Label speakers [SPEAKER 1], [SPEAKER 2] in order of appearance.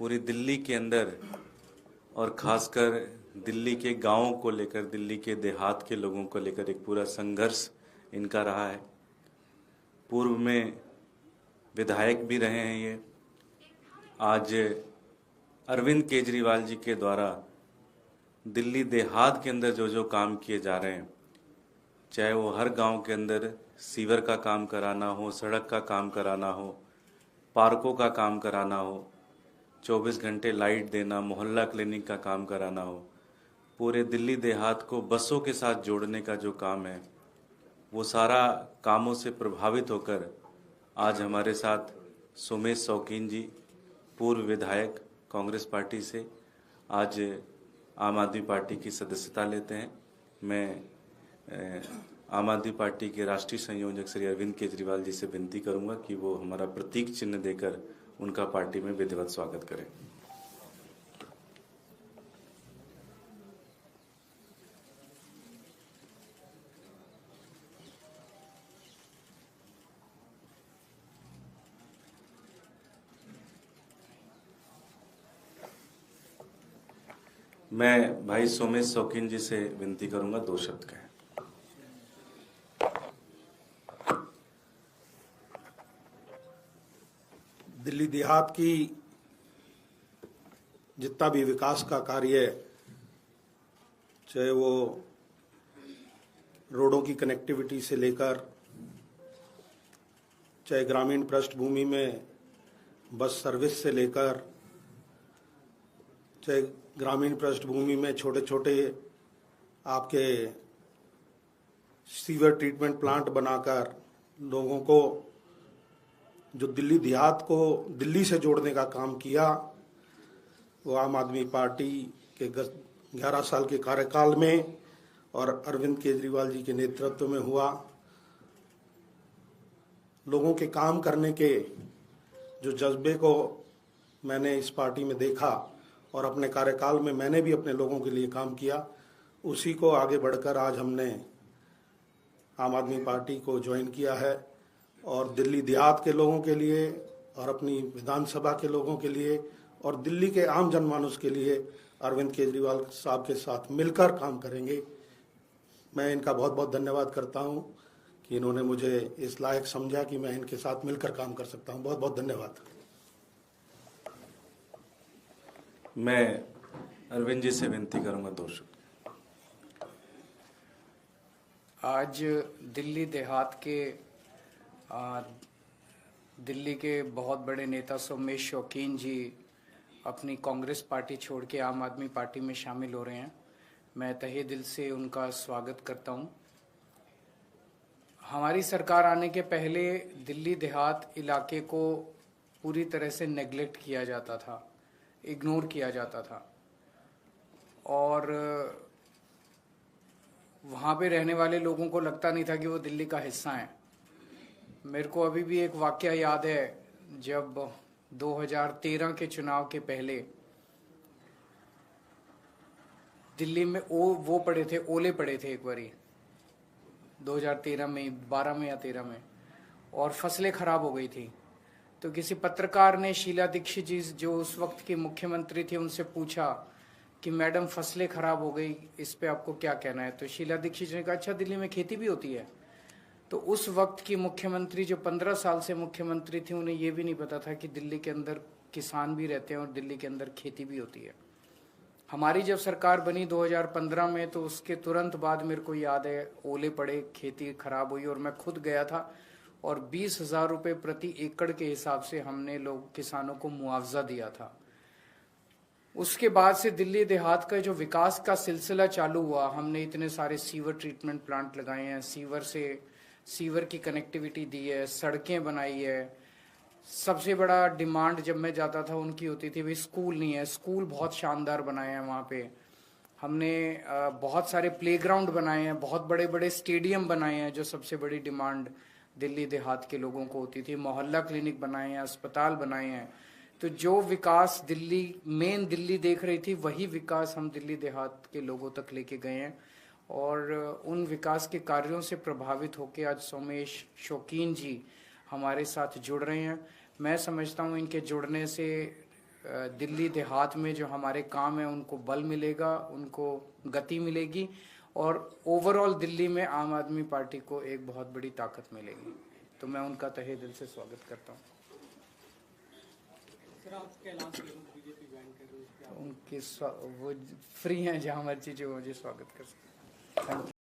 [SPEAKER 1] पूरी दिल्ली के अंदर और खासकर दिल्ली के गांवों को लेकर, दिल्ली के देहात के लोगों को लेकर एक पूरा संघर्ष इनका रहा है। पूर्व में विधायक भी रहे हैं ये। आज अरविंद केजरीवाल जी के द्वारा दिल्ली देहात के अंदर जो जो काम किए जा रहे हैं, चाहे वो हर गांव के अंदर सीवर का काम कराना हो, सड़क का काम कराना हो, पार्कों का काम कराना हो, 24 घंटे लाइट देना, मोहल्ला क्लिनिक का काम कराना हो, पूरे दिल्ली देहात को बसों के साथ जोड़ने का जो काम है, वो सारा कामों से प्रभावित होकर आज हमारे साथ सोमेश शौकीन जी, पूर्व विधायक कांग्रेस पार्टी से, आज आम आदमी पार्टी की सदस्यता लेते हैं। मैं आम आदमी पार्टी के राष्ट्रीय संयोजक श्री अरविंद केजरीवाल जी से विनती करूंगा कि वो हमारा प्रतीक चिन्ह देकर उनका पार्टी में विधिवत स्वागत करें। मैं भाई सोमेश शौकीन जी से विनती करूंगा 2 शब्द कहें।
[SPEAKER 2] दिल्ली देहात की जितना भी विकास का कार्य, चाहे वो रोडों की कनेक्टिविटी से लेकर, चाहे ग्रामीण पृष्ठभूमि में बस सर्विस से लेकर, चाहे ग्रामीण पृष्ठभूमि में छोटे छोटे आपके सीवर ट्रीटमेंट प्लांट बनाकर लोगों को, जो दिल्ली देहात को दिल्ली से जोड़ने का काम किया, वो आम आदमी पार्टी के 11 साल के कार्यकाल में और अरविंद केजरीवाल जी के नेतृत्व में हुआ। लोगों के काम करने के जो जज्बे को मैंने इस पार्टी में देखा और अपने कार्यकाल में मैंने भी अपने लोगों के लिए काम किया, उसी को आगे बढ़कर आज हमने आम आदमी पार्टी को ज्वाइन किया है और दिल्ली देहात के लोगों के लिए और अपनी विधानसभा के लोगों के लिए और दिल्ली के आम जनमानस के लिए अरविंद केजरीवाल साहब के साथ मिलकर काम करेंगे। मैं इनका बहुत बहुत धन्यवाद करता हूं कि इन्होंने मुझे इस लायक समझा कि मैं इनके साथ मिलकर काम कर सकता हूं। बहुत बहुत धन्यवाद।
[SPEAKER 1] मैं अरविंद जी से विनती करूंगा 2 शब्द।
[SPEAKER 3] आज दिल्ली देहात के दिल्ली के बहुत बड़े नेता सोमेश शौकीन जी अपनी कांग्रेस पार्टी छोड़ के आम आदमी पार्टी में शामिल हो रहे हैं। मैं तहे दिल से उनका स्वागत करता हूं। हमारी सरकार आने के पहले दिल्ली देहात इलाके को पूरी तरह से नेग्लेक्ट किया जाता था, इग्नोर किया जाता था और वहाँ पे रहने वाले लोगों को लगता नहीं था कि वो दिल्ली का हिस्सा है। मेरे को अभी भी एक वाकया याद है, जब 2013 के चुनाव के पहले दिल्ली में वो पड़े थे, ओले पड़े थे एक बारी 2013 में, 12 में या 13 में, और फसलें खराब हो गई थी। तो किसी पत्रकार ने शीला दीक्षित जी जो उस वक्त की मुख्यमंत्री थी उनसे पूछा कि मैडम फसलें खराब हो गई, इस पे आपको क्या कहना है। तो शीला दीक्षित ने कहा अच्छा दिल्ली में खेती भी होती है। तो उस वक्त की मुख्यमंत्री जो 15 साल से मुख्यमंत्री थी, उन्हें ये भी नहीं पता था कि दिल्ली के अंदर किसान भी रहते हैं और दिल्ली के अंदर खेती भी होती है। हमारी जब सरकार बनी 2015 में, तो उसके तुरंत बाद मेरे को याद है ओले पड़े, खेती खराब हुई और मैं खुद गया था और 20,000 रुपये प्रति एकड़ के हिसाब से हमने लोग किसानों को मुआवजा दिया था। उसके बाद से दिल्ली देहात का जो विकास का सिलसिला चालू हुआ, हमने इतने सारे सीवर ट्रीटमेंट प्लांट लगाए हैं, सीवर की कनेक्टिविटी दी है, सड़कें बनाई है। सबसे बड़ा डिमांड जब मैं जाता था उनकी होती थी भाई स्कूल नहीं है, स्कूल बहुत शानदार बनाए हैं वहाँ पे। हमने बहुत सारे प्लेग्राउंड बनाए हैं, बहुत बड़े बड़े स्टेडियम बनाए हैं, जो सबसे बड़ी डिमांड दिल्ली देहात के लोगों को होती थी। मोहल्ला क्लिनिक बनाए हैं, अस्पताल बनाए हैं। तो जो विकास दिल्ली देख रही थी, वही विकास हम दिल्ली देहात के लोगों तक लेके गए हैं और उन विकास के कार्यों से प्रभावित होकर आज सोमेश शौकीन जी हमारे साथ जुड़ रहे हैं। मैं समझता हूँ इनके जुड़ने से दिल्ली देहात में जो हमारे काम है उनको बल मिलेगा, उनको गति मिलेगी और ओवरऑल दिल्ली में आम आदमी पार्टी को एक बहुत बड़ी ताकत मिलेगी। तो मैं उनका तहे दिल से स्वागत करता हूँ। उनके वो फ्री हैं, जहाँ मर्जी जो मुझे स्वागत कर सकते। Thank you.